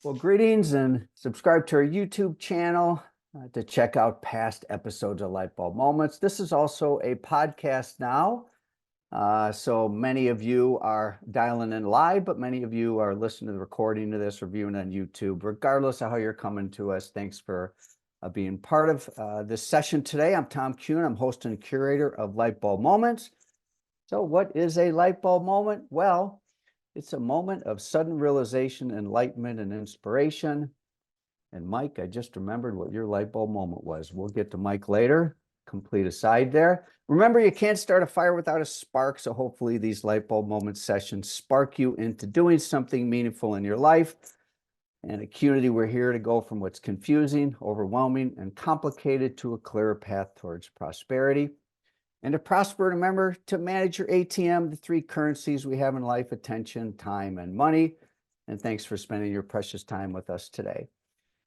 Well, greetings and subscribe to our YouTube channel to check out past episodes of Lightbulb Moments. This is also a podcast now. So many of you are dialing in live, but many of you are listening to the recording of this or viewing on YouTube. Regardless of how you're coming to us, thanks for being part of this session today. I'm Tom Qnity. I'm host and curator of Lightbulb Moments. So what is a lightbulb moment? Well, it's a moment of sudden realization, enlightenment, and inspiration. And Mike, I just remembered what your light bulb moment was. We'll get to Mike later. Complete aside there. Remember, you can't start a fire without a spark. So hopefully these light bulb moment sessions spark you into doing something meaningful in your life. And at Qnity, we're here to go from what's confusing, overwhelming, and complicated to a clearer path towards prosperity. And to prosper, remember to manage your ATM, the three currencies we have in life: attention, time, and money. And thanks for spending your precious time with us today.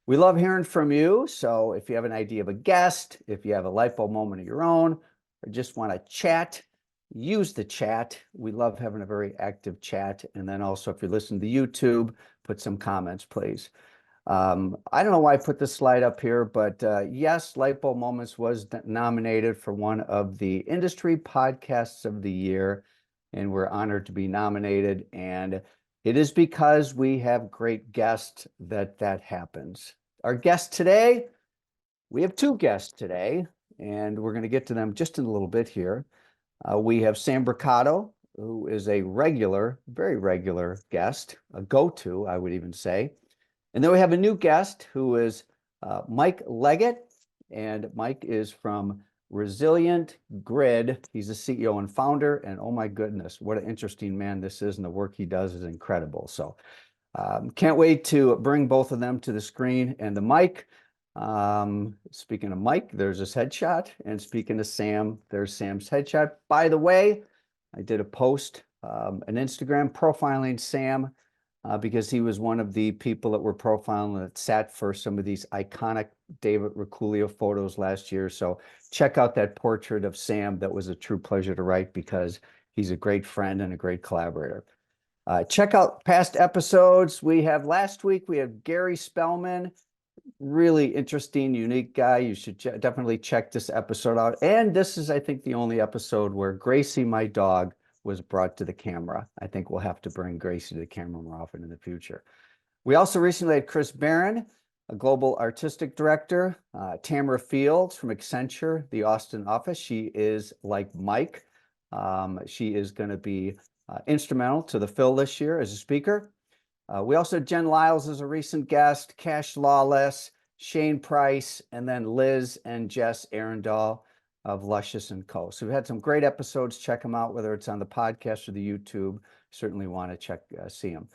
We love hearing from you. So if you have an idea of a guest, if you have a light bulb moment of your own, or just want to chat, use the chat. We love having a very active chat. And then also, if you listen to YouTube, put some comments, please. I don't know why I put this slide up here, but yes, Lightbulb Moments was nominated for one of the industry podcasts of the year, and we're honored to be nominated. And it is because we have great guests that happens. Our guest today, we have two guests today, and we're going to get to them just in a little bit here. We have Sam Brocato, who is a regular, very regular guest, a go-to, I would even say. And then we have a new guest who is Mike Legatt, and Mike is from ResilientGrid. He's the CEO and founder, and oh my goodness, what an interesting man this is, and the work he does is incredible. So can't wait to bring both of them to the screen. And the Mike, speaking of Mike, there's his headshot, and speaking of Sam, there's Sam's headshot. By the way, I did a post, an Instagram profiling Sam, because he was one of the people that were profiling that sat for some of these iconic David Ricculio photos last year. So check out that portrait of Sam. That was a true pleasure to write because he's a great friend and a great collaborator. Check out past episodes. We have last week, we have Gary Spellman, really interesting, unique guy. You should definitely check this episode out. And this is, I think, the only episode where Gracie, my dog, was brought to the camera. I think we'll have to bring Gracie to the camera more often in the future. We also recently had Chris Barron, a global artistic director, Tamara Fields from Accenture, the Austin office. She is like Mike. She is going to be instrumental to the Phil this year as a speaker. We also had Jen Lyles as a recent guest, Cash Lawless, Shane Price, and then Liz and Jess Arundel of Luscious & Co. So we've had some great episodes. Check them out, whether it's on the podcast or the YouTube. Certainly want to see them.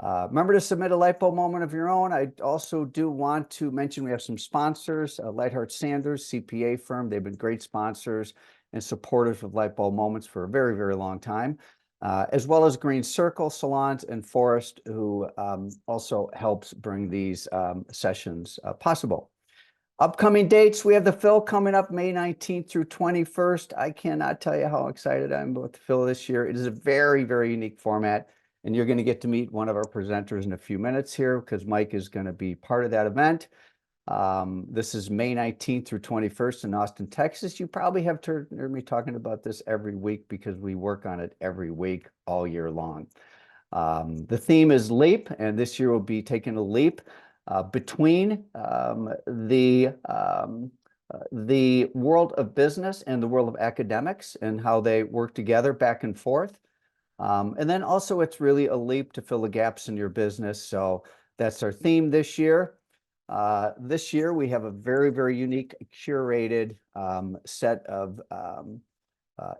Remember to submit a light bulb moment of your own. I also do want to mention we have some sponsors, Lightheart Sanders, CPA firm. They've been great sponsors and supporters of light bulb moments for a very, very long time, as well as Green Circle Salons and Forest, who also helps bring these sessions possible. Upcoming dates, we have the Phil coming up May 19th through 21st. I cannot tell you how excited I am about the Phil this year. It is a very, very unique format, and you're going to get to meet one of our presenters in a few minutes here because Mike is going to be part of that event. This is May 19th through 21st in Austin, Texas. You probably have heard me talking about this every week because we work on it every week all year long. The theme is leap, and this year we'll be taking a leap between the world of business and the world of academics and how they work together back and forth. And then also it's really a leap to fill the gaps in your business. So that's our theme this year. This year we have a very, very unique curated set of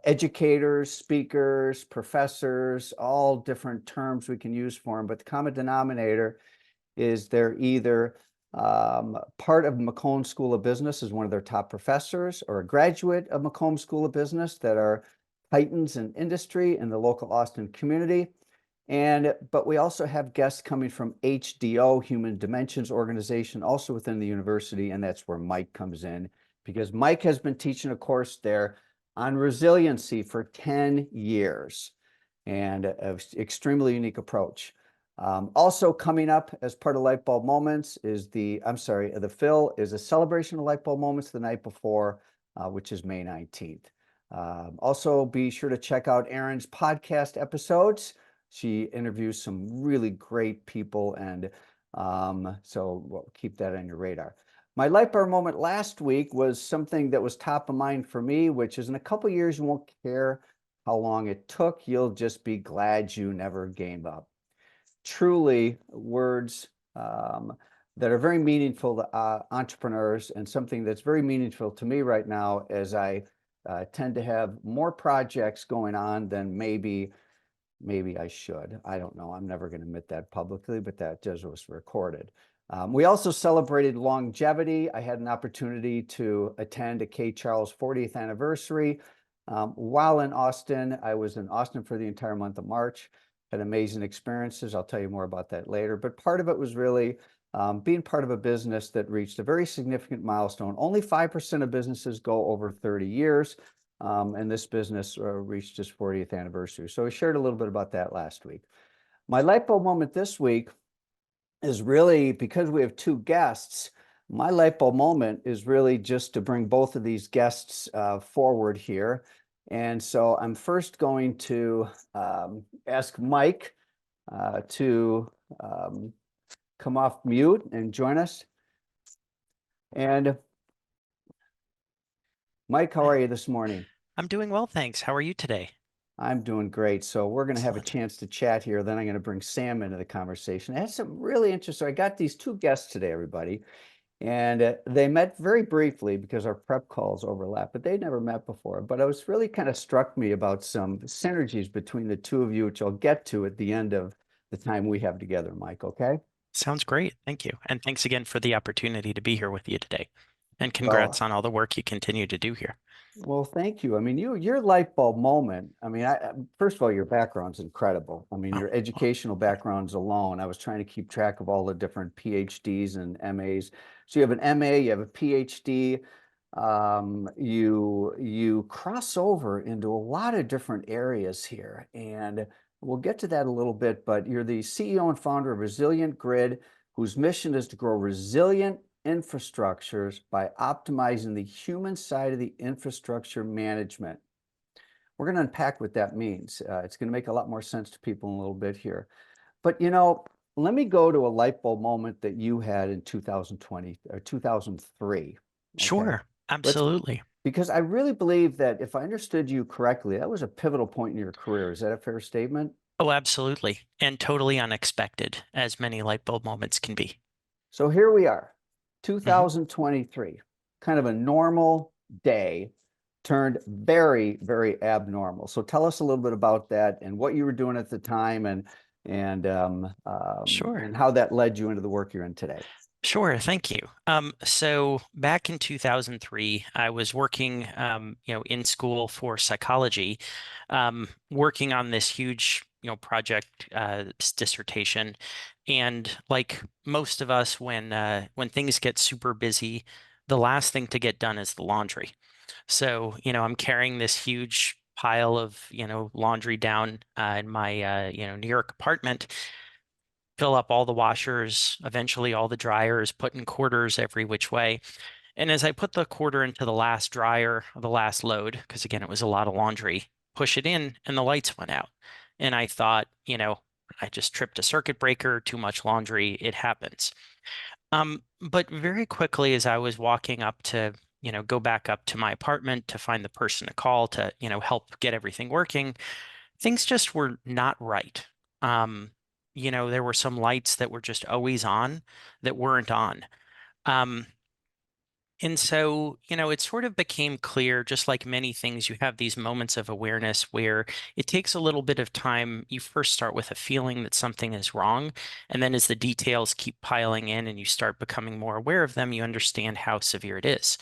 educators, speakers, professors, all different terms we can use for them. But the common denominator is they're either part of McCombs School of Business as one of their top professors, or a graduate of McCombs School of Business that are titans in industry in the local Austin community. But we also have guests coming from HDO, Human Dimensions Organization, also within the university, and that's where Mike comes in, because Mike has been teaching a course there on resiliency for 10 years, and an extremely unique approach. Also coming up as part of Lightbulb Moments is the fill is a celebration of Lightbulb Moments the night before, which is May 19th. Also, be sure to check out Erin's podcast episodes. She interviews some really great people, and so we'll keep that on your radar. My Lightbulb moment last week was something that was top of mind for me, which is in a couple years, you won't care how long it took. You'll just be glad you never gave up. Truly words that are very meaningful to entrepreneurs, and something that's very meaningful to me right now as I tend to have more projects going on than maybe I should. I don't know. I'm never going to admit that publicly, but that just was recorded. We also celebrated longevity. I had an opportunity to attend a K. Charles 40th anniversary. While in Austin, I was in Austin for the entire month of March. Had amazing experiences. I'll tell you more about that later. But part of it was really being part of a business that reached a very significant milestone. Only 5% of businesses go over 30 years. And this business reached its 40th anniversary. So we shared a little bit about that last week. My light bulb moment this week is really, because we have two guests, my light bulb moment is really just to bring both of these guests forward here. And so I'm first going to ask Mike to come off mute and join us. And Mike, how are you this morning? I'm doing well, thanks. How are you today? I'm doing great. So we're going to have a Excellent. chance to chat here. Then I'm going to bring Sam into the conversation. I had some really interesting. I got these two guests today, everybody, and they met very briefly because our prep calls overlap, but they'd never met before. But it was really kind of struck me about some synergies between the two of you, which I'll get to at the end of the time we have together, Mike. Okay? Sounds great. Thank you. And thanks again for the opportunity to be here with you today. And congrats Well, on all the work you continue to do here. Well, thank you. I mean, your light bulb moment. I mean, first of all, your background's incredible. I mean, Oh, your educational backgrounds alone. I was trying to keep track of all the different PhDs and MAs. So you have an MA, you have a PhD. You cross over into a lot of different areas here, and we'll get to that a little bit. But you're the CEO and founder of ResilientGrid, whose mission is to grow resilient infrastructures by optimizing the human side of the infrastructure management. We're going to unpack what that means. It's going to make a lot more sense to people in a little bit here. But, let me go to a light bulb moment that you had in 2020 or 2003. Okay. sure. Let's, Absolutely. because I really believe that if I understood you correctly, that was a pivotal point in your career. Is that a fair statement? Oh, absolutely. And totally unexpected, as many light bulb moments can be. So here we are, hmm 2023, kind of a normal day turned very, very abnormal. So tell us a little bit about that and what you were doing at the time, Sure. and how that led you into the work you're in today. Sure, thank you. So back in 2003, I was working, in school for psychology, working on this huge, project dissertation. And like most of us, when things get super busy, the last thing to get done is the laundry. So, I'm carrying this huge pile of, laundry down in my, New York apartment, fill up all the washers, eventually all the dryers, put in quarters every which way. And as I put the quarter into the last dryer, the last load, because again, it was a lot of laundry, push it in and the lights went out. And I thought, I just tripped a circuit breaker, too much laundry, it happens. But very quickly as I was walking up to, go back up to my apartment to find the person to call to, help get everything working, things just were not right. Um, there were some lights that were just always on that weren't on. Um, and so, it sort of became clear, just like many things, you have these moments of awareness where it takes a little bit of time. You first start with a feeling that something is wrong. And then as the details keep piling in and you start becoming more aware of them, you understand how severe it is.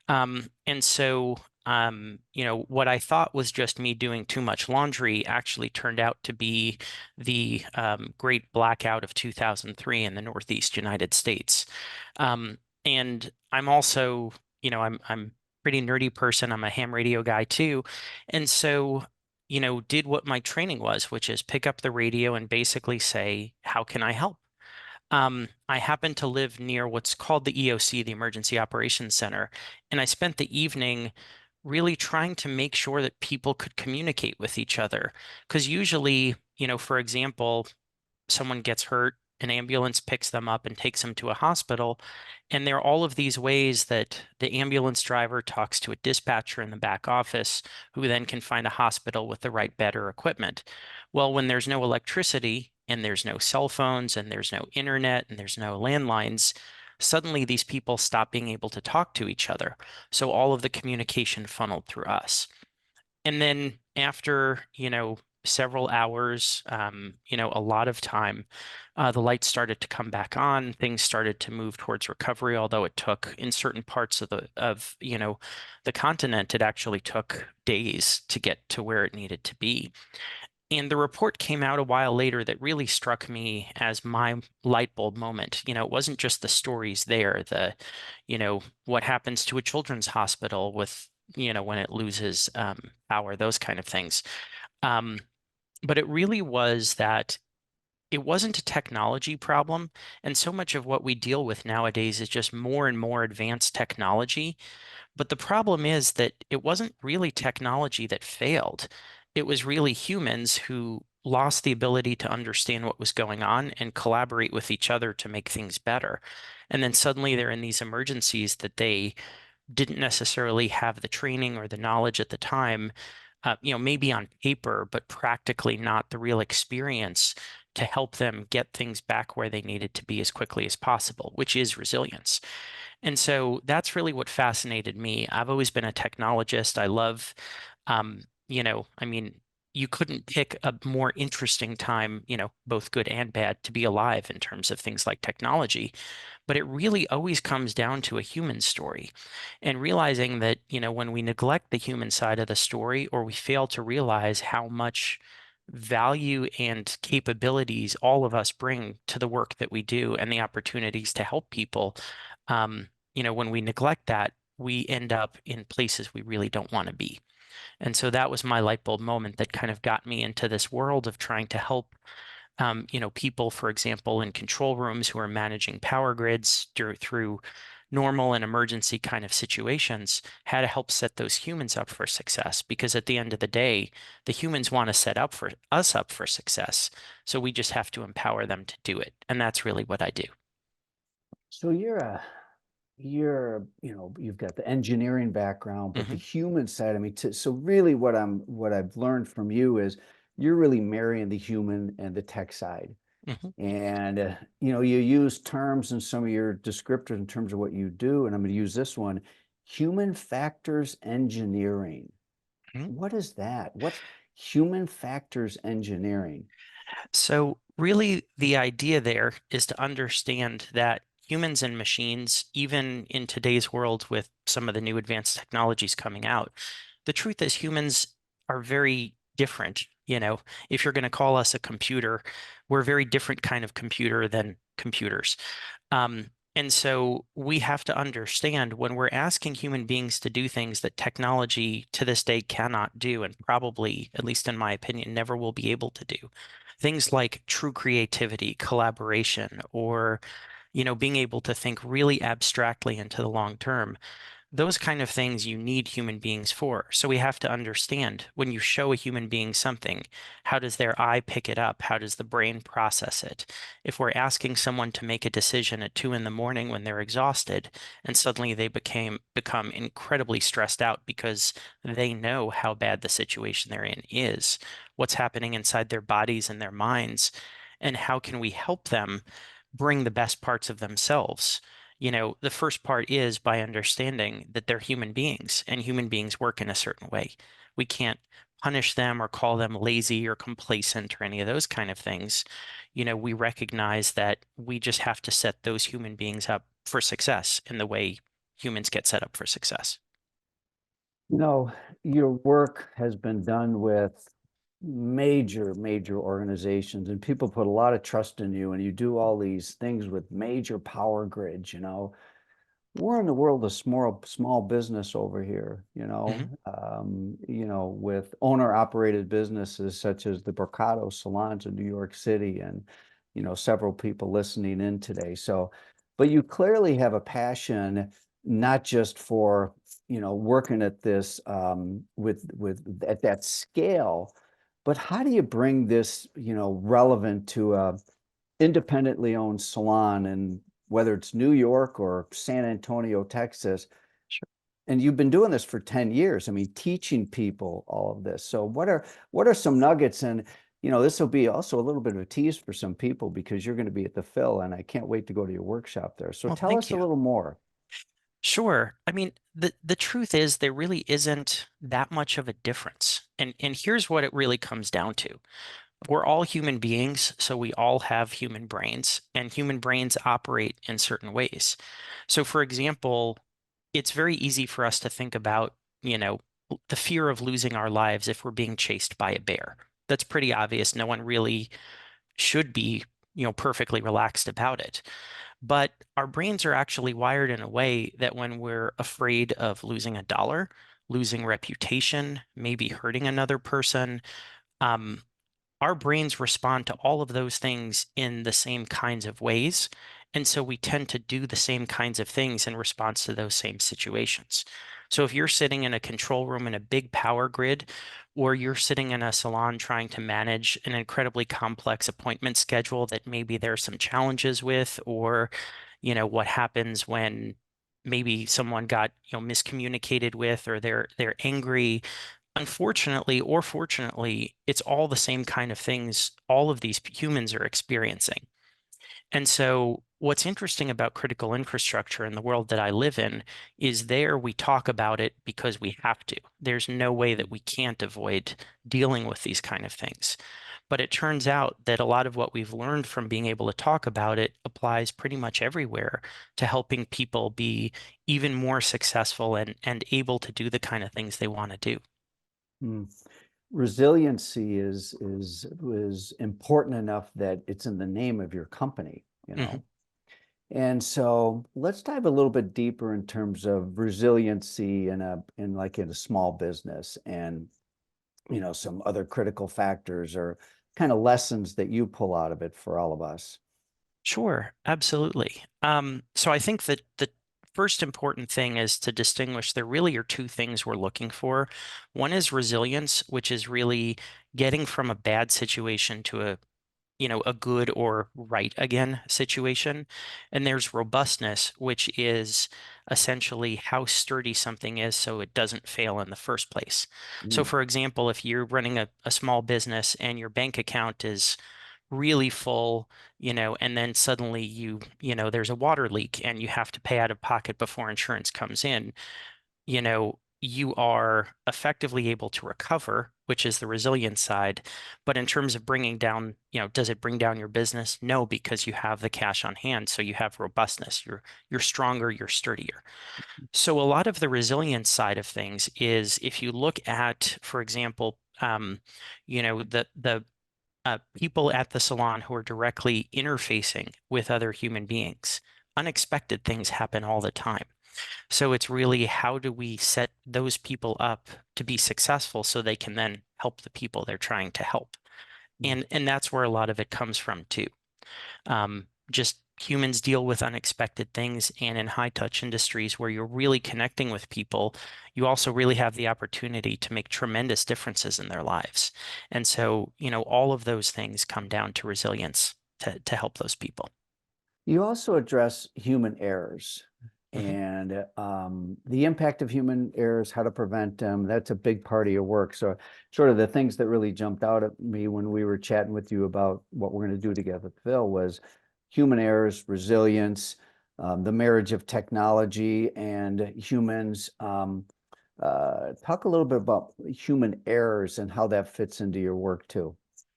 And so, what I thought was just me doing too much laundry actually turned out to be the great blackout of 2003 in the Northeast United States. And I'm also, I'm pretty nerdy person. I'm a ham radio guy too. And so did what my training was, which is pick up the radio and basically say, how can I help? I happen to live near what's called the EOC, the Emergency Operations Center, and I spent the evening really trying to make sure that people could communicate with each other. Because usually, for example, someone gets hurt, an ambulance picks them up and takes them to a hospital. And there are all of these ways that the ambulance driver talks to a dispatcher in the back office, who then can find a hospital with the right bed or equipment. Well, when there's no electricity and there's no cell phones and there's no internet and there's no landlines, suddenly these people stop being able to talk to each other. So all of the communication funneled through us. And then after, several hours, a lot of time, the lights started to come back on. Things started to move towards recovery, although it took in certain parts of the continent, it actually took days to get to where it needed to be. And the report came out a while later that really struck me as my light bulb moment. It wasn't just the stories there, what happens to a children's hospital with, when it loses power, those kind of things. Um, but it really was that it wasn't a technology problem. And so much of what we deal with nowadays is just more and more advanced technology. But the problem is that it wasn't really technology that failed. It was really humans who lost the ability to understand what was going on and collaborate with each other to make things better. And then suddenly they're in these emergencies that they didn't necessarily have the training or the knowledge at the time, maybe on paper, but practically not the real experience to help them get things back where they needed to be as quickly as possible, which is resilience. And so that's really what fascinated me. I've always been a technologist. I love, I mean, you couldn't pick a more interesting time, both good and bad, to be alive in terms of things like technology. But it really always comes down to a human story and realizing that, when we neglect the human side of the story or we fail to realize how much value and capabilities all of us bring to the work that we do and the opportunities to help people, when we neglect that, we end up in places we really don't want to be. And so that was my light bulb moment that kind of got me into this world of trying to help people, for example, in control rooms who are managing power grids through normal and emergency kind of situations, how to help set those humans up for success. Because at the end of the day, the humans want to set up for us up for success. So we just have to empower them to do it. And that's really what I do. So you've got the engineering background, but the Hmm. human side, I mean, so really what I've learned from you is you're really marrying the human and the tech side. Hmm. And, you use terms in some of your descriptors in terms of what you do, and I'm going to use this one, human factors engineering. What is that? What's human factors engineering? So, really, the idea there is to understand that humans and machines, even in today's world with some of the new advanced technologies coming out, the truth is humans are very different. If you're going to call us a computer, we're a very different kind of computer than computers. And so we have to understand when we're asking human beings to do things that technology to this day cannot do, and probably, at least in my opinion, never will be able to do. Things like true creativity, collaboration, or, being able to think really abstractly into the long term. Those kind of things you need human beings for. So we have to understand when you show a human being something, how does their eye pick it up? How does the brain process it? If we're asking someone to make a decision at 2 in the morning when they're exhausted, and suddenly they become incredibly stressed out because they know how bad the situation they're in is, what's happening inside their bodies and their minds, and how can we help them bring the best parts of themselves? The first part is by understanding that they're human beings and human beings work in a certain way. We can't punish them or call them lazy or complacent or any of those kind of things. We recognize that we just have to set those human beings up for success in the way humans get set up for success. You know, your work has been done with major organizations, and people put a lot of trust in you, and you do all these things with major power grids. we're in the world of small business over here, Hmm. with owner operated businesses such as the Brocato salons in New York City and, several people listening in today. So, but you clearly have a passion, not just for, working at this with at that scale, but how do you bring this, relevant to a independently owned salon, and whether it's New York or San Antonio, Texas, Sure. and you've been doing this for 10 years. I mean, teaching people all of this. So what are some nuggets? And this will be also a little bit of a tease for some people because you're going to be at the Phil, and I can't wait to go to your workshop there. So Well, tell thank us a you. little more. Sure. I mean, the truth is there really isn't that much of a difference. And here's what it really comes down to. We're all human beings, so we all have human brains, and human brains operate in certain ways. So, for example, it's very easy for us to think about, you know, the fear of losing our lives if we're being chased by a bear. That's pretty obvious. No one really should be, perfectly relaxed about it. But our brains are actually wired in a way that when we're afraid of losing a dollar, losing reputation, maybe hurting another person, um, our brains respond to all of those things in the same kinds of ways. And so we tend to do the same kinds of things in response to those same situations. So if you're sitting in a control room in a big power grid, or you're sitting in a salon trying to manage an incredibly complex appointment schedule that maybe there's some challenges with, or, what happens when maybe someone got, miscommunicated with, or they're angry. Unfortunately or fortunately, it's all the same kind of things all of these humans are experiencing. And so, what's interesting about critical infrastructure in the world that I live in is there we talk about it because we have to. There's no way that we can't avoid dealing with these kind of things. But it turns out that a lot of what we've learned from being able to talk about it applies pretty much everywhere to helping people be even more successful and able to do the kind of things they want to do. Hmm. Resiliency is important enough that it's in the name of your company, Mhm. And so let's dive a little bit deeper in terms of resiliency in a small business, and some other critical factors or kind of lessons that you pull out of it for all of us. Sure, absolutely. So I think that the first important thing is to distinguish there really are two things we're looking for. One is resilience, which is really getting from a bad situation to a good or right again situation. And there's robustness, which is essentially how sturdy something is so it doesn't fail in the first place. So, Mm, for example, if you're running a small business and your bank account is really full, and then suddenly there's a water leak and you have to pay out of pocket before insurance comes in, you are effectively able to recover, which is the resilience side. But in terms of bringing down, does it bring down your business? No, because you have the cash on hand, so you have robustness. You're stronger, you're sturdier. So a lot of the resilience side of things is if you look at, for example, the people at the salon who are directly interfacing with other human beings. Unexpected things happen all the time. So it's really how do we set those people up to be successful so they can then help the people they're trying to help. mm. And that's where a lot of it comes from too. Just humans deal with unexpected things, and in high touch industries where you're really connecting with people, you also really have the opportunity to make tremendous differences in their lives. And so, all of those things come down to resilience to help those people. You also address human errors Mhm. and the impact of human errors, how to prevent them. That's a big part of your work. So, sort of the things that really jumped out at me when we were chatting with you about what we're going to do together, Phil, was human errors, resilience, the marriage of technology and humans. Talk a little bit about human errors and how that fits into your work too.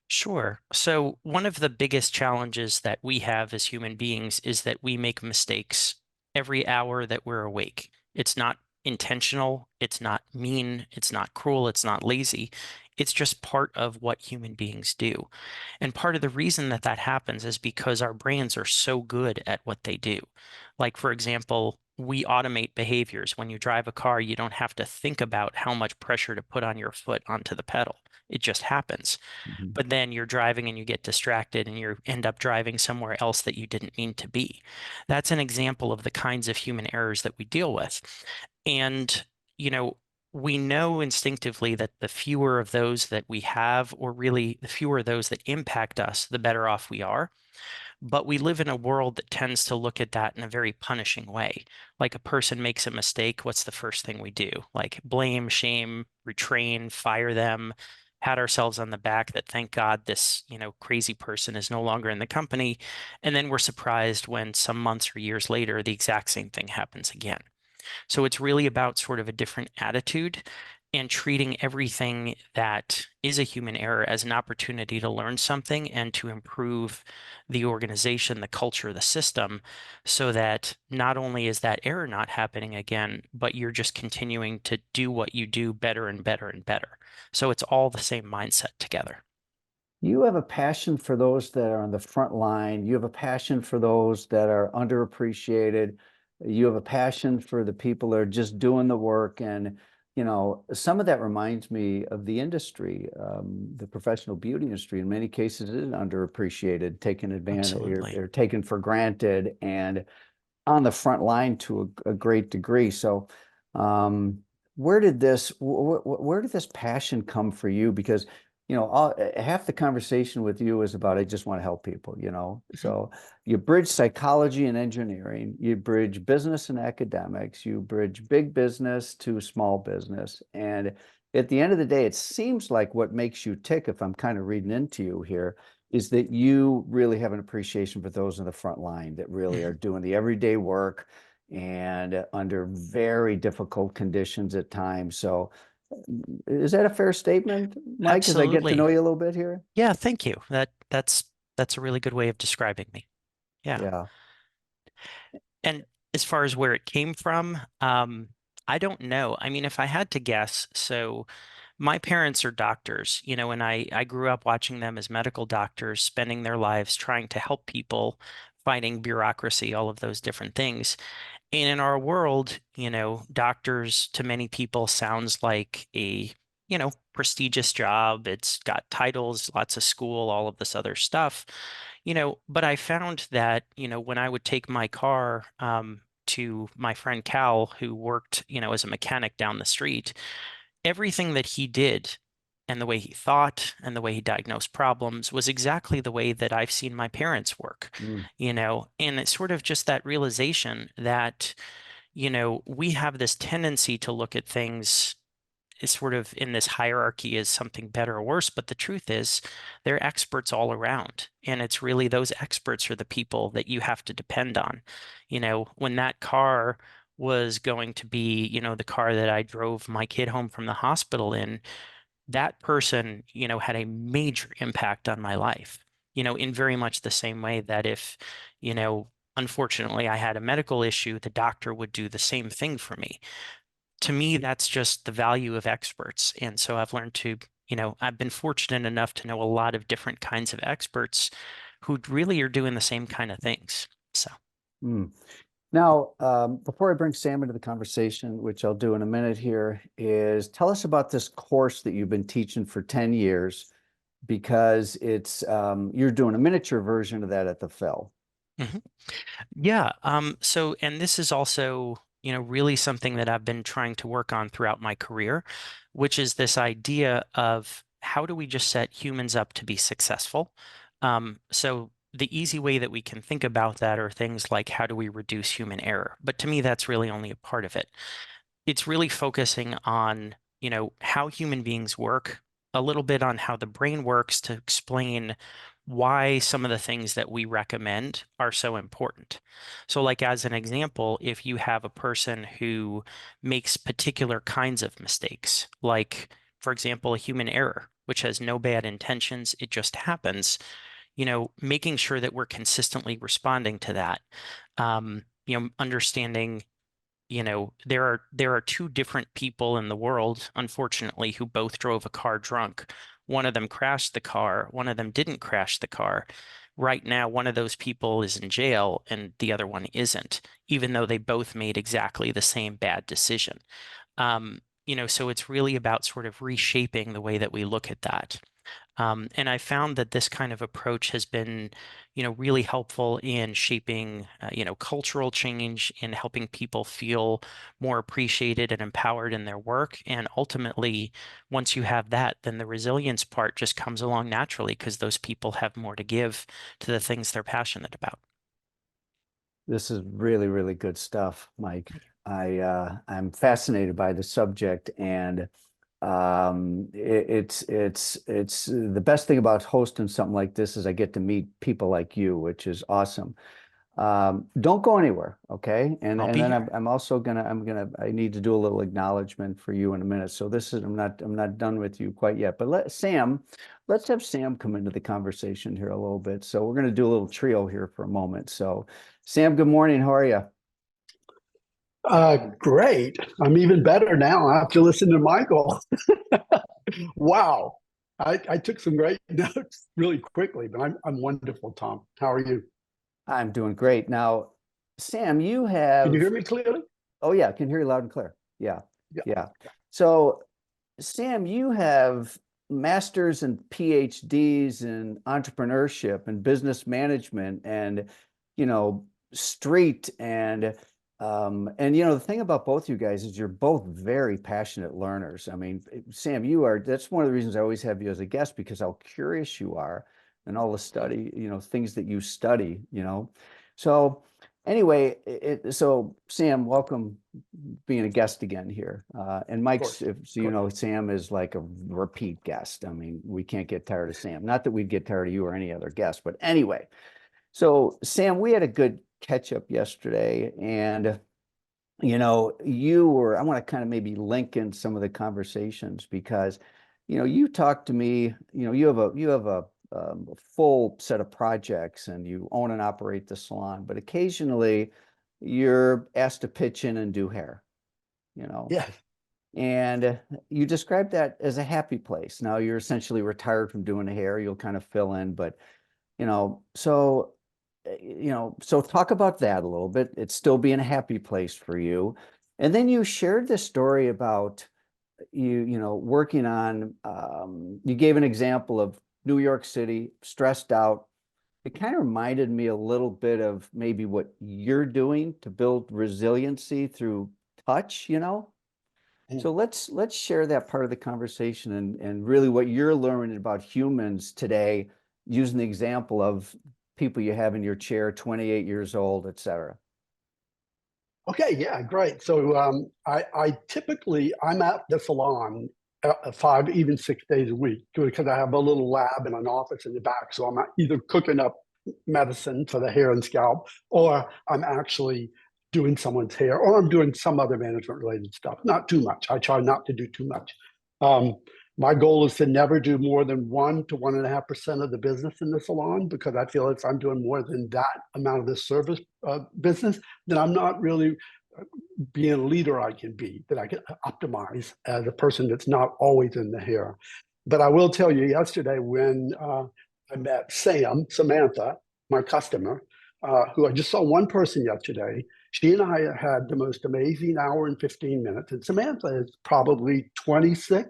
Sure. So, one of the biggest challenges that we have as human beings is that we make mistakes every hour that we're awake. It's not intentional, it's not mean, it's not cruel, it's not lazy. It's just part of what human beings do. And part of the reason that that happens is because our brains are so good at what they do. Like, for example, we automate behaviors. When you drive a car, you don't have to think about how much pressure to put on your foot onto the pedal. It just happens. Mhm. But then you're driving and you get distracted and you end up driving somewhere else that you didn't mean to be. That's an example of the kinds of human errors that we deal with. And, you know, we know instinctively that the fewer of those that we have, or really the fewer of those that impact us, the better off we are. But we live in a world that tends to look at that in a very punishing way. Like a person makes a mistake, what's the first thing we do? Like blame, shame, retrain, fire them, pat ourselves on the back that thank God this, crazy person is no longer in the company. And then we're surprised when some months or years later, the exact same thing happens again. So it's really about sort of a different attitude and treating everything that is a human error as an opportunity to learn something and to improve the organization, the culture, the system, so that not only is that error not happening again, but you're just continuing to do what you do better and better and better. So it's all the same mindset together. You have a passion for those that are on the front line. You have a passion for those that are underappreciated. You have a passion for the people that are just doing the work. And, some of that reminds me of the industry, the professional beauty industry. In many cases, it is underappreciated, taken advantage, Absolutely. or taken for granted, and on the front line to a great degree. So, um, where did this passion come for you? Because, half the conversation with you is about, I just want to help people. Mhm. So you bridge psychology and engineering, you bridge business and academics, you bridge big business to small business. And at the end of the day, it seems like what makes you tick, if I'm kind of reading into you here, is that you really have an appreciation for those in the front line that really are Mhm. doing the everyday work and under very difficult conditions at times. So, is that a fair statement, Mike, as I get to know Absolutely. you a little bit here? Yeah, thank you. That's a really good way of describing me. Yeah. Yeah. And as far as where it came from, I don't know. I mean, if I had to guess, so my parents are doctors, and I grew up watching them as medical doctors, spending their lives trying to help people, fighting bureaucracy, all of those different things. And in our world, doctors to many people sounds like a, prestigious job. It's got titles, lots of school, all of this other stuff, but I found that, when I would take my car, to my friend Cal, who worked, as a mechanic down the street, everything that he did and the way he thought and the way he diagnosed problems was exactly the way that I've seen my parents work, Mm, and it's sort of just that realization that we have this tendency to look at things as sort of in this hierarchy as something better or worse. But the truth is, they're experts all around. And it's really those experts are the people that you have to depend on. When that car was going to be, the car that I drove my kid home from the hospital in, that person, had a major impact on my life, in very much the same way that if, unfortunately, I had a medical issue, the doctor would do the same thing for me. To me, that's just the value of experts. And so I've learned to, I've been fortunate enough to know a lot of different kinds of experts who really are doing the same kind of things. So, mm. Now, before I bring Sam into the conversation, which I'll do in a minute here, is tell us about this course that you've been teaching for 10 years, because you're doing a miniature version of that at the Phil. mhm. Yeah. And this is also, really something that I've been trying to work on throughout my career, which is this idea of how do we just set humans up to be successful? So the easy way that we can think about that are things like how do we reduce human error? But to me, that's really only a part of it. It's really focusing on, how human beings work, a little bit on how the brain works to explain why some of the things that we recommend are so important. So, like as an example, if you have a person who makes particular kinds of mistakes, like, for example, a human error, which has no bad intentions, it just happens, making sure that we're consistently responding to that. Understanding there are two different people in the world, unfortunately, who both drove a car drunk. One of them crashed the car, one of them didn't crash the car. Right now, one of those people is in jail and the other one isn't, even though they both made exactly the same bad decision. So it's really about sort of reshaping the way that we look at that. And I found that this kind of approach has been, really helpful in shaping, cultural change, in helping people feel more appreciated and empowered in their work. And ultimately, once you have that, then the resilience part just comes along naturally because those people have more to give to the things they're passionate about. This is really, really good stuff, Mike. I'm fascinated by the subject, and it's the best thing about hosting something like this is I get to meet people like you, which is awesome. Don't go anywhere, okay? I'll And be then here. I'm also I need to do a little acknowledgement for you in a minute. So this is I'm not done with you quite yet. But let's have Sam come into the conversation here a little bit. So we're gonna do a little trio here for a moment. So Sam, good morning. How are you? Great. I'm even better now after listening to Michael. Wow. I took some great notes really quickly, but I'm wonderful, Tom. How are you? I'm doing great. Now, Sam, you Can you have, hear me clearly? oh yeah, I can hear you loud and clear. Yeah, Yeah. yeah. So, Sam, you have masters and PhDs in entrepreneurship and business management and, street and the thing about both you guys is you're both very passionate learners. I mean, Sam, that's one of the reasons I always have you as a guest because how curious you are and all the study, things that you study. So anyway, so Sam, welcome being a guest again here. And Of Mike's, course. so Of course. Sam is like a repeat guest. I mean, we can't get tired of Sam. Not that we'd get tired of you or any other guest, but anyway. So Sam, we had a good catch up yesterday, and I want to kind of maybe link in some of the conversations because, you talked to me, you have a full set of projects and you own and operate the salon, but occasionally you're asked to pitch in and do hair, you know, Yes. and you describe that as a happy place. Now you're essentially retired from doing the hair. You'll kind of fill in, but so talk about that a little bit. It's still being a happy place for you. And then you shared this story about working on, you gave an example of New York City, stressed out. It kind of reminded me a little bit of maybe what you're doing to build resiliency through touch. Mm. So let's share that part of the conversation and really what you're learning about humans today, using the example of people you have in your chair, 28 years old, et cetera. Okay. Yeah. Great. So I typically I'm at the salon 5, even 6 days a week because I have a little lab and an office in the back. So I'm either cooking up medicine for the hair and scalp, or I'm actually doing someone's hair, or I'm doing some other management related stuff. Not too much. I try not to do too much. Um, my goal is to never do more than 1 to 1.5% of the business in the salon because I feel if I'm doing more than that amount of the service business, then I'm not really being a leader I can be, that I can optimize as a person that's not always in the hair. But I will tell you, yesterday when I met Samantha, my customer, who I just saw one person yesterday. She and I had the most amazing hour and 15 minutes. And Samantha is probably 26.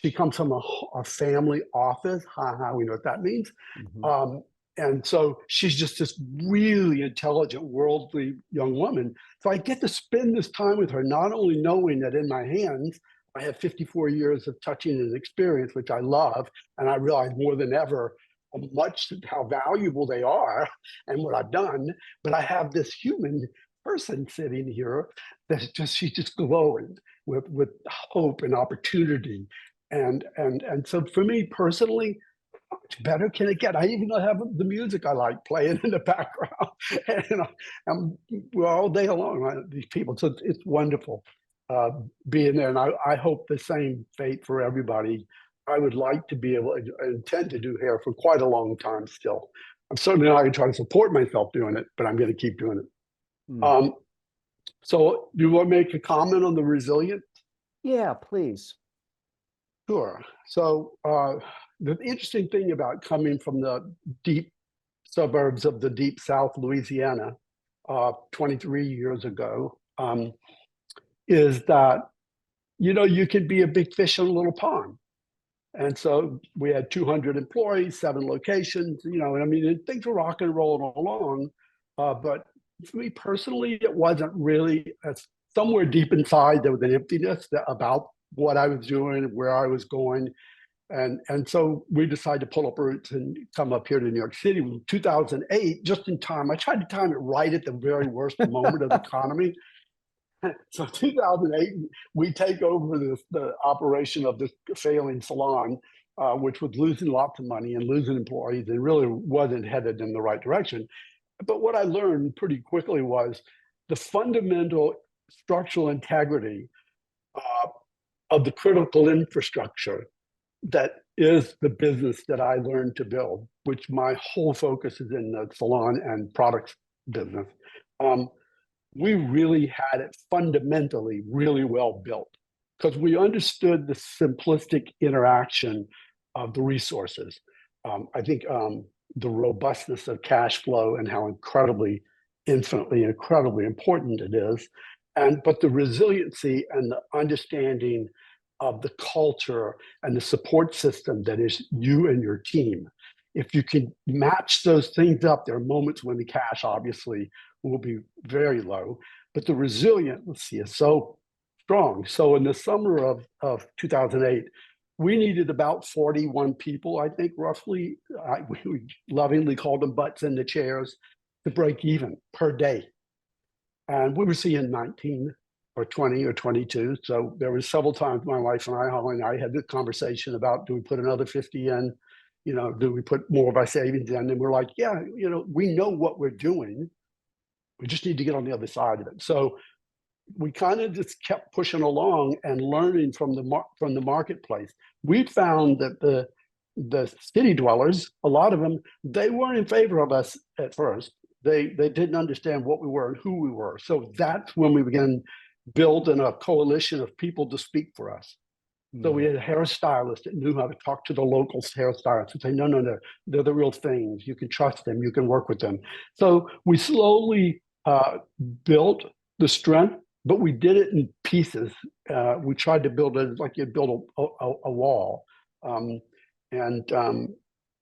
She comes from a family office. Ha ha, we know what that means. Mhm. And so she's just this really intelligent, worldly young woman. So I get to spend this time with her, not only knowing that in my hands, I have 54 years of touching and experience, which I love. And I realize more than ever how valuable they are and what I've done. But I have this human person sitting here she's just glowing with hope and opportunity. And so for me personally, how much better can it get? I even have the music I like playing in the background, and we're all day long, right, these people. So it's wonderful being there, and I hope the same fate for everybody. I would like to be able. I intend to do hair for quite a long time still. I'm certainly not going to try to support myself doing it, but I'm going to keep doing it. Mm. Um, so, do you want to make a comment on the resilient? Yeah, please. Sure. So the interesting thing about coming from the deep suburbs of the deep South Louisiana 23 years ago, is that, you know, you can be a big fish in a little pond. And so we had 200 employees, 7 locations, you know, and I mean, things were rock and rolling along. But for me personally, it wasn't really, somewhere deep inside, there was an emptiness about what I was doing, where I was going. And so we decided to pull up roots and come up here to New York City in 2008, just in time. I tried to time it right at the very worst moment of the economy. So 2008, we take over the operation of this failing salon, which was losing lots of money and losing employees and really wasn't headed in the right direction. But what I learned pretty quickly was the fundamental structural integrity of the critical infrastructure that is the business that I learned to build, which my whole focus is in the salon and products business. We really had it fundamentally really well built because we understood the simplistic interaction of the resources. I think the robustness of cash flow and how incredibly important it is, but the resiliency and the understanding of the culture and the support system that is you and your team. If you can match those things up, there are moments when the cash obviously will be very low, but the resiliency is so strong. So in the summer of 2008, we needed about 41 people, I think, roughly. We lovingly called them butts in the chairs to break even per day. And we were seeing 19 or 20 or 22. So there was several times my wife and I, Holly and I, had this conversation about, do we put another 50 in? You know, do we put more of our savings in? And we're like, yeah, you know, we know what we're doing. We just need to get on the other side of it. So we kind of just kept pushing along and learning from the marketplace. We found that the city dwellers, a lot of them, they weren't in favor of us at first. They didn't understand what we were and who we were. So that's when we began building a coalition of people to speak for us. So we had a hairstylist that knew how to talk to the local hairstylists and say, no, they're the real things. You can trust them. You can work with them. So we slowly built the strength, but we did it in pieces. We tried to build it like you build a wall.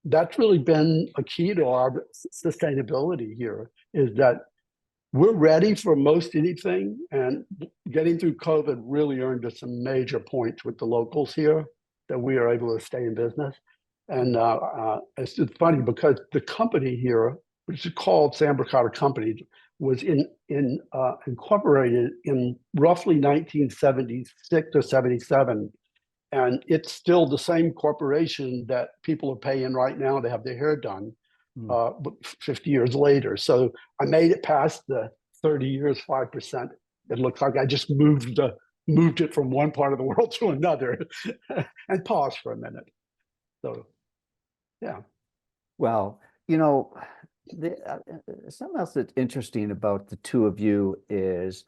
That's really been a key to our sustainability here, is that we're ready for most anything, and getting through COVID really earned us some major points with the locals here that we are able to stay in business. And it's funny because the company here, which is called Sam Brocato Company, was incorporated in roughly 1976 or 77. And it's still the same corporation that people are paying right now to have their hair done 50 years later. So I made it past the 30 years, 5%. It looks like I just moved it from one part of the world to another and paused for a minute. So, yeah. Well, you know, something else that's interesting about the two of you is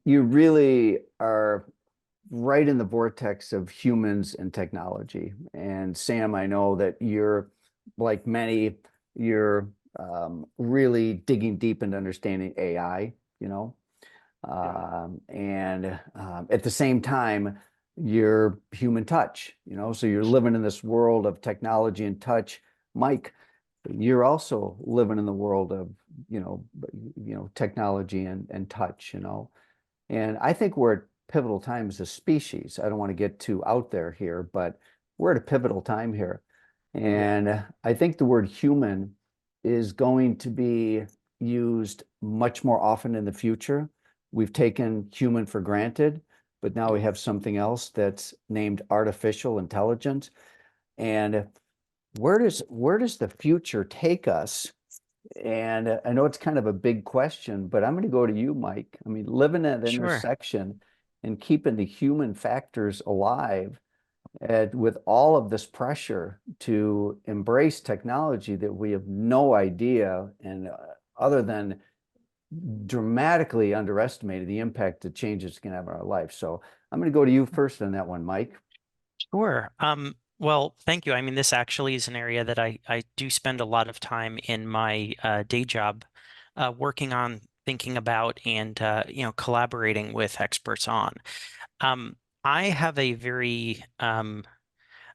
you really are right in the vortex of humans and technology. And Sam, I know that you're, like many, you're really digging deep into understanding AI, you know, and at the same time, you're human touch, you know, so you're living in this world of technology and touch. Mike, you're also living in the world of, you know, technology and touch, you know, and I think we're at pivotal times as a species. I don't want to get too out there here, but we're at a pivotal time here. And I think the word human is going to be used much more often in the future. We've taken human for granted, but now we have something else that's named artificial intelligence. And where does the future take us? And I know it's kind of a big question, but I'm going to go to you, Mike. I mean, living at the intersection and keeping the human factors alive with all of this pressure to embrace technology that we have no idea, and other than dramatically underestimated the impact that changes can have on our life. So I'm going to go to you first on that one, Mike. Sure. Well, thank you. I mean, this actually is an area that I do spend a lot of time in my day job working on, thinking about, and collaborating with experts on. I have a very I'm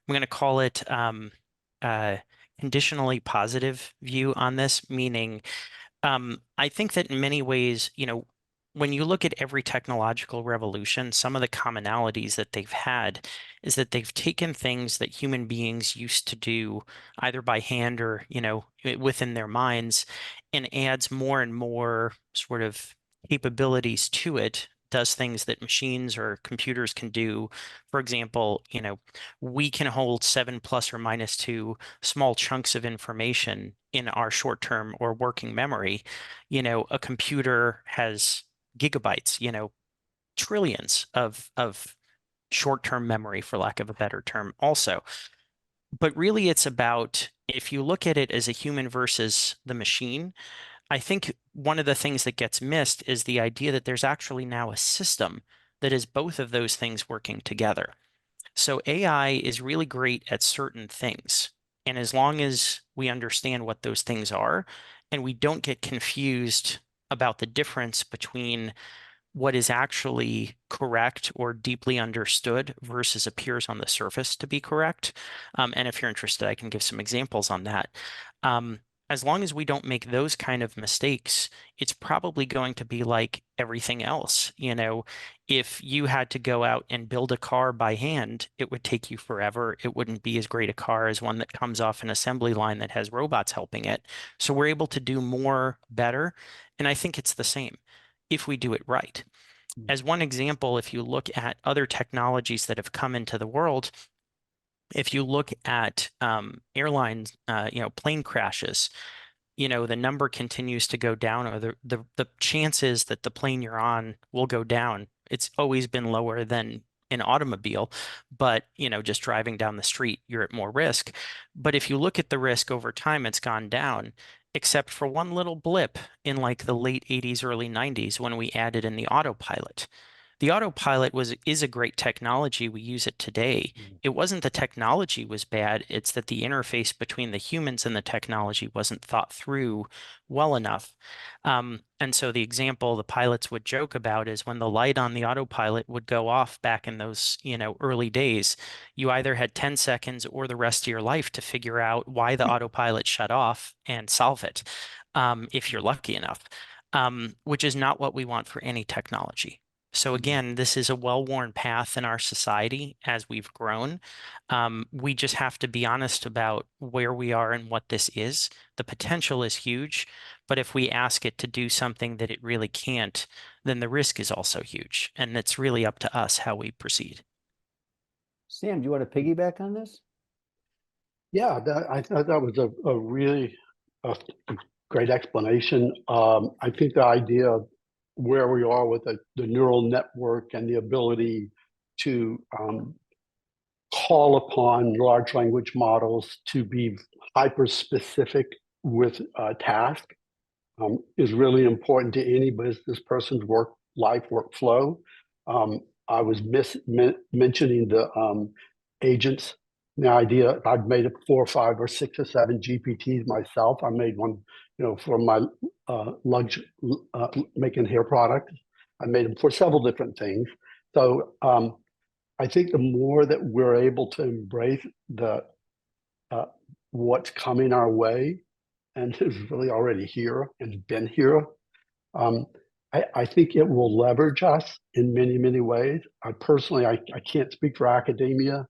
going to call it uh, conditionally positive view on this, meaning I think that in many ways, when you look at every technological revolution, some of the commonalities that they've had is that they've taken things that human beings used to do either by hand or, within their minds and adds more and more sort of capabilities to it, does things that machines or computers can do. For example, we can hold 7 ± 2 small chunks of information in our short-term or working memory. A computer has gigabytes, trillions of short-term memory, for lack of a better term, also. But really, it's about if you look at it as a human versus the machine, I think one of the things that gets missed is the idea that there's actually now a system that is both of those things working together. So AI is really great at certain things. And as long as we understand what those things are and we don't get confused about the difference between what is actually correct or deeply understood versus appears on the surface to be correct. And if you're interested, I can give some examples on that. Um, as long as we don't make those kind of mistakes, it's probably going to be like everything else. If you had to go out and build a car by hand, it would take you forever. It wouldn't be as great a car as one that comes off an assembly line that has robots helping it. So we're able to do more better. And I think it's the same if we do it right. As one example, if you look at other technologies that have come into the world, if you look at airlines, plane crashes, the number continues to go down, or the chances that the plane you're on will go down. It's always been lower than an automobile, but just driving down the street, you're at more risk. But if you look at the risk over time, it's gone down, except for one little blip in like the late 80s, early 90s when we added in the autopilot. The autopilot is a great technology. We use it today. It wasn't the technology was bad, it's that the interface between the humans and the technology wasn't thought through well enough. And so the example the pilots would joke about is when the light on the autopilot would go off back in those, early days, you either had 10 seconds or the rest of your life to figure out why the autopilot shut off and solve it, if you're lucky enough, which is not what we want for any technology. So again, this is a well-worn path in our society as we've grown. We just have to be honest about where we are and what this is. The potential is huge, but if we ask it to do something that it really can't, then the risk is also huge. And it's really up to us how we proceed. Sam, do you want to piggyback on this? Yeah, I thought that was a really great explanation. I think the idea of where we are with the neural network and the ability to call upon large language models to be hyper specific with a task is really important to any business person's life workflow. I was mentioning the agents. The idea, I've made 4 or 5 or 6 or 7 GPTs myself. I made one, for my making hair products. I made them for several different things. So I think the more that we're able to embrace the what's coming our way, and is really already here and been here, I think it will leverage us in many, many ways. I personally can't speak for academia,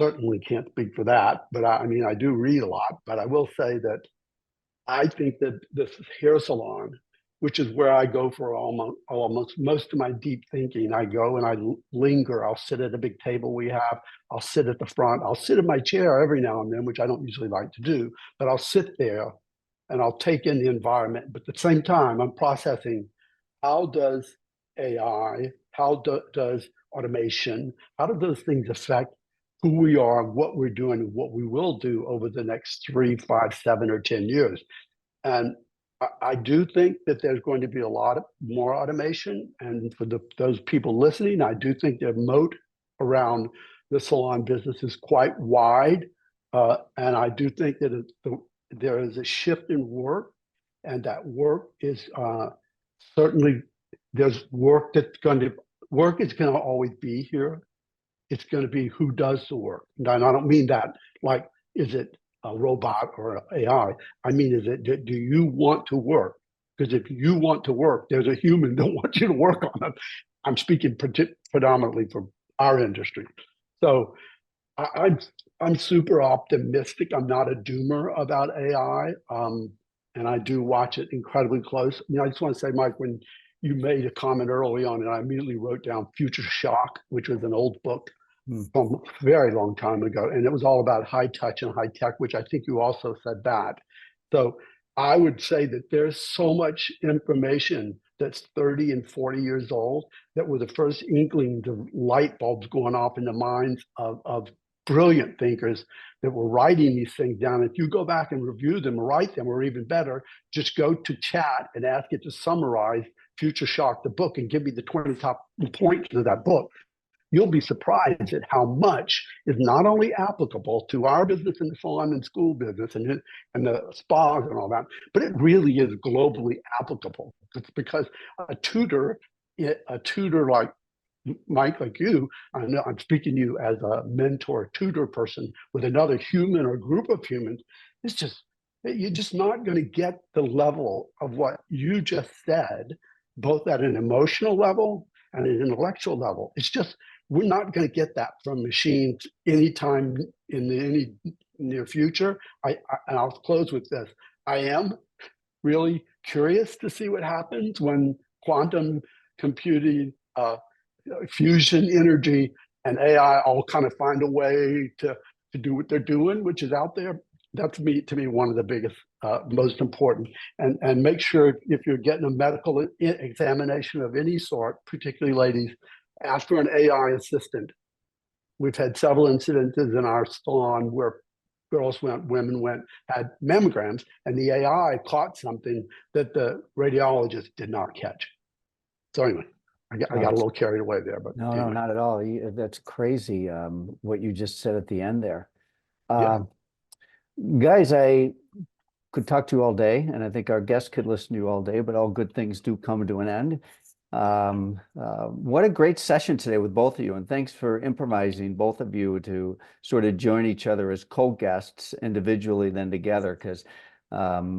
certainly can't speak for that, but I mean, I do read a lot, but I will say that I think that this hair salon, which is where I go for almost most of my deep thinking, I go and I linger. I'll sit at a big table we have. I'll sit at the front. I'll sit in my chair every now and then, which I don't usually like to do, but I'll sit there and I'll take in the environment. But at the same time, I'm processing, how does AI, how does automation, how do those things affect who we are, what we're doing, and what we will do over the next 3, 5, 7, or 10 years. And I do think that there's going to be a lot more automation. And for those people listening, I do think their moat around the salon business is quite wide. And I do think that there is a shift in work, and that work is certainly, there's work that's work is going to always be here. It's going to be who does the work. And I don't mean that like, is it a robot or AI? I mean, do you want to work? Because if you want to work, there's a human that wants you to work on it. I'm speaking predominantly for our industry. So I'm super optimistic. I'm not a doomer about AI, and I do watch it incredibly close. I just want to say, Mike, when you made a comment early on, and I immediately wrote down Future Shock, which was an old book from a very long time ago, and it was all about high touch and high tech, which I think you also said that. So I would say that there's so much information that's 30 and 40 years old that were the first inklings of light bulbs going off in the minds of brilliant thinkers that were writing these things down. If you go back and review them, write them, or even better, just go to chat and ask it to summarize Future Shock, the book, and give me the 20 top points of that book. You'll be surprised at how much is not only applicable to our business and the salon and school business and the spas and all that, but it really is globally applicable. It's because a tutor like Mike, like you, I know I'm speaking to you as a mentor, tutor person with another human or group of humans. It's just, you're just not going to get the level of what you just said, both at an emotional level and an intellectual level. It's just, we're not going to get that from machines anytime in any near future. And I'll close with this. I am really curious to see what happens when quantum computing, fusion energy, and AI all kind of find a way to do what they're doing, which is out there. That's to me one of the biggest, most important. And make sure if you're getting a medical examination of any sort, particularly ladies, ask for an AI assistant. We've had several incidences in our salon where women had mammograms, and the AI caught something that the radiologist did not catch. So anyway, I got a little carried away there, but no, anyway. no, not at all. That's crazy. What you just said at the end there. Yeah. Guys, I could talk to you all day, and I think our guests could listen to you all day, but all good things do come to an end. What a great session today with both of you, and thanks for improvising, both of you, to sort of join each other as co-guests individually, then together, because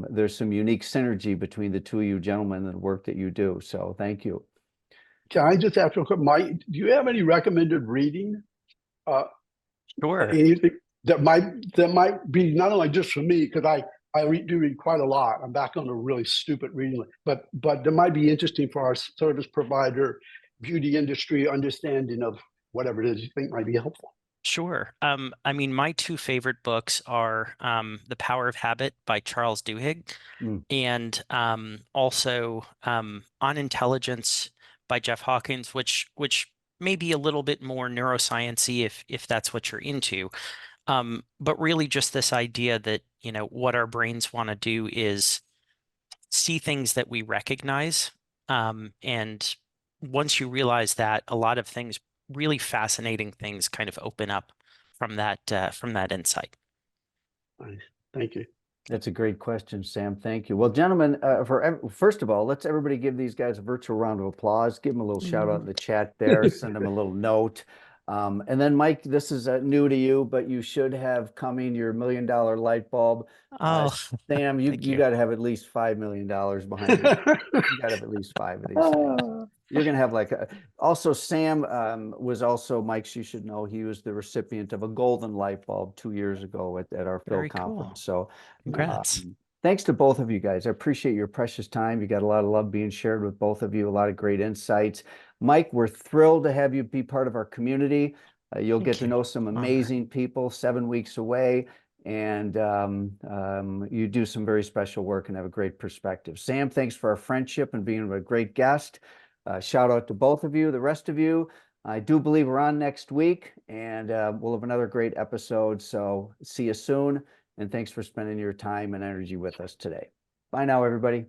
there's some unique synergy between the two of you gentlemen and the work that you do. So thank you. Can I just ask real quick, Mike, do you have any recommended reading? Sure. Anything that might be not only just for me, because I do read quite a lot. I'm back on a really stupid reading list, but that might be interesting for our service provider, beauty industry understanding of whatever it is you think might be helpful. Sure. I mean, my two favorite books are The Power of Habit by Charles Duhigg and also On Intelligence by Jeff Hawkins, which may be a little bit more neuroscience-y if that's what you're into. But really just this idea that, what our brains want to do is see things that we recognize. And once you realize that, a lot of things, really fascinating things, kind of open up from that insight. Nice. Thank you. That's a great question, Sam. Thank you. Well, gentlemen, first of all, let's everybody give these guys a virtual round of applause. Give them a little shout out in the chat there. Send them a little note. And then, Mike, this is new to you, but you should have coming your $1 million light bulb. Oh, Sam, you got to have at least $5 million behind you. You got to have at least 5 of these things. You're going to have also Sam was also, Mike, you should know, he was the recipient of a golden light bulb 2 years ago at our Phil conference. So congrats. Thanks to both of you guys. I appreciate your precious time. You got a lot of love being shared with both of you, a lot of great insights. Mike, we're thrilled to have you be part of our community. You'll get to know some amazing people 7 weeks away, and you do some very special work and have a great perspective. Sam, thanks for our friendship and being a great guest. Shout out to both of you. The rest of you, I do believe we're on next week, and we'll have another great episode. So see you soon, and thanks for spending your time and energy with us today. Bye now, everybody.